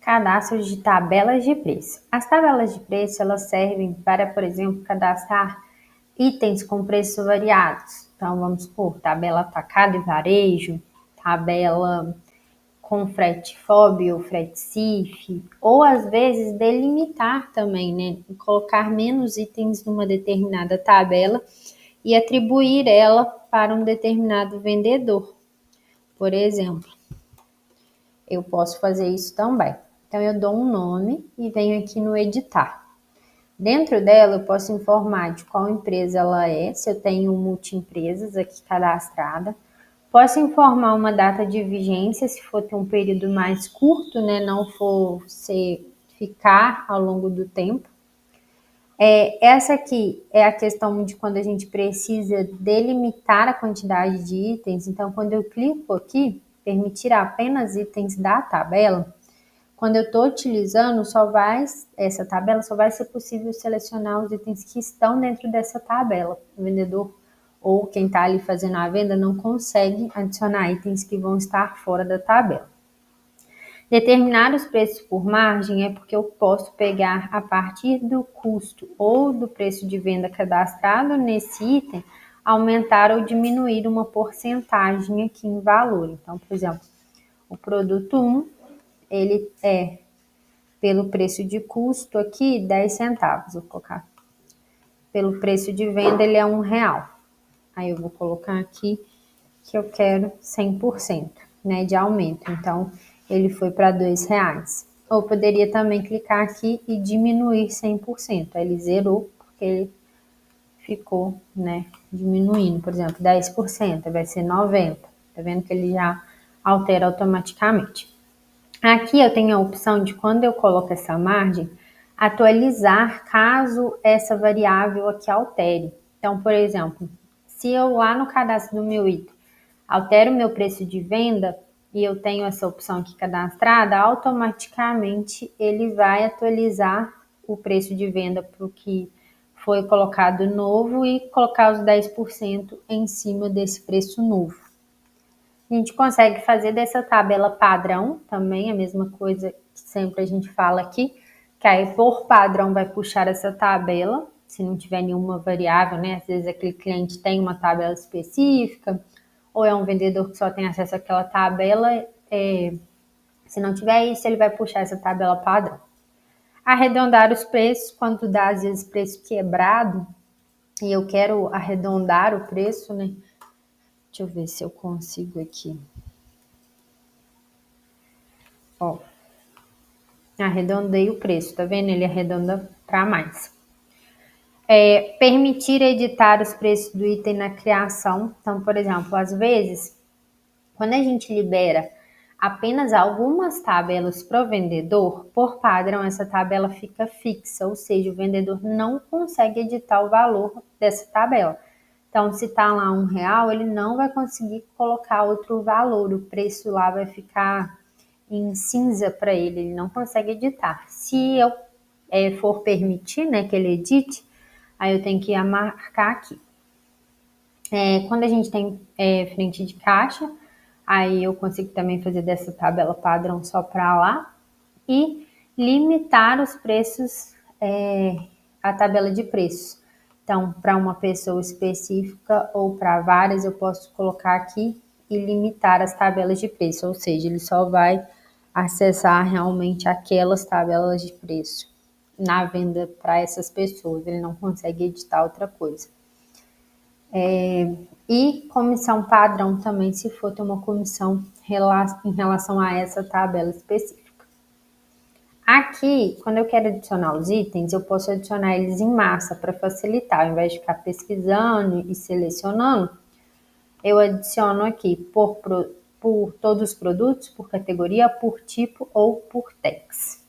Cadastro de tabelas de preço. As tabelas de preço elas servem para, por exemplo, cadastrar itens com preços variados. Então, vamos supor, tabela atacado e varejo, tabela com frete FOB ou frete CIF, ou às vezes delimitar também, né? Colocar menos itens numa determinada tabela e atribuir ela para um determinado vendedor. Por exemplo, eu posso fazer isso também. Então, eu dou um nome e venho aqui no editar. Dentro dela, eu posso informar de qual empresa ela é, se eu tenho multi-empresas aqui cadastrada. Posso informar uma data de vigência, se for ter um período mais curto, né, não for ficar ao longo do tempo. Essa aqui é a questão de quando a gente precisa delimitar a quantidade de itens. Então, quando eu clico aqui, permitir apenas itens da tabela, quando eu estou utilizando, essa tabela só vai ser possível selecionar os itens que estão dentro dessa tabela. O vendedor ou quem está ali fazendo a venda não consegue adicionar itens que vão estar fora da tabela. Determinar os preços por margem é porque eu posso pegar a partir do custo ou do preço de venda cadastrado nesse item, aumentar ou diminuir uma porcentagem aqui em valor. Então, por exemplo, o produto 1, ele é pelo preço de custo aqui, 10 centavos, vou colocar. Pelo preço de venda, ele é R$1. Aí eu vou colocar aqui que eu quero 100%, né, de aumento. Então, ele foi para R$2. Ou poderia também clicar aqui e diminuir 100%. Aí ele zerou, porque ele ficou, né, diminuindo. Por exemplo, 10%, vai ser 90%. Tá vendo que ele já altera automaticamente. Aqui eu tenho a opção de, quando eu coloco essa margem, atualizar caso essa variável aqui altere. Então, por exemplo, se eu lá no cadastro do meu item altero o meu preço de venda e eu tenho essa opção aqui cadastrada, automaticamente ele vai atualizar o preço de venda para o que foi colocado novo e colocar os 10% em cima desse preço novo. A gente consegue fazer dessa tabela padrão também, a mesma coisa que sempre a gente fala aqui, que aí por padrão vai puxar essa tabela, se não tiver nenhuma variável, né? Às vezes aquele cliente tem uma tabela específica, ou é um vendedor que só tem acesso àquela tabela, se não tiver isso, ele vai puxar essa tabela padrão. Arredondar os preços, quando dá às vezes preço quebrado, e eu quero arredondar o preço, né? Deixa eu ver se eu consigo aqui. Ó, arredondei o preço, tá vendo? Ele arredonda para mais. Permitir editar os preços do item na criação. Então, por exemplo, às vezes, quando a gente libera apenas algumas tabelas para o vendedor, por padrão, essa tabela fica fixa, ou seja, o vendedor não consegue editar o valor dessa tabela. Então, se está lá R$1, ele não vai conseguir colocar outro valor, o preço lá vai ficar em cinza para ele não consegue editar. Se eu for permitir, né, que ele edite, aí eu tenho que marcar aqui. Quando a gente tem frente de caixa, aí eu consigo também fazer dessa tabela padrão só para lá e limitar os preços, a tabela de preços. Então, para uma pessoa específica ou para várias, eu posso colocar aqui e limitar as tabelas de preço, ou seja, ele só vai acessar realmente aquelas tabelas de preço na venda para essas pessoas, ele não consegue editar outra coisa. E comissão padrão também, se for ter uma comissão em relação a essa tabela específica. Aqui, quando eu quero adicionar os itens, eu posso adicionar eles em massa para facilitar, ao invés de ficar pesquisando e selecionando, eu adiciono aqui por todos os produtos, por categoria, por tipo ou por tags.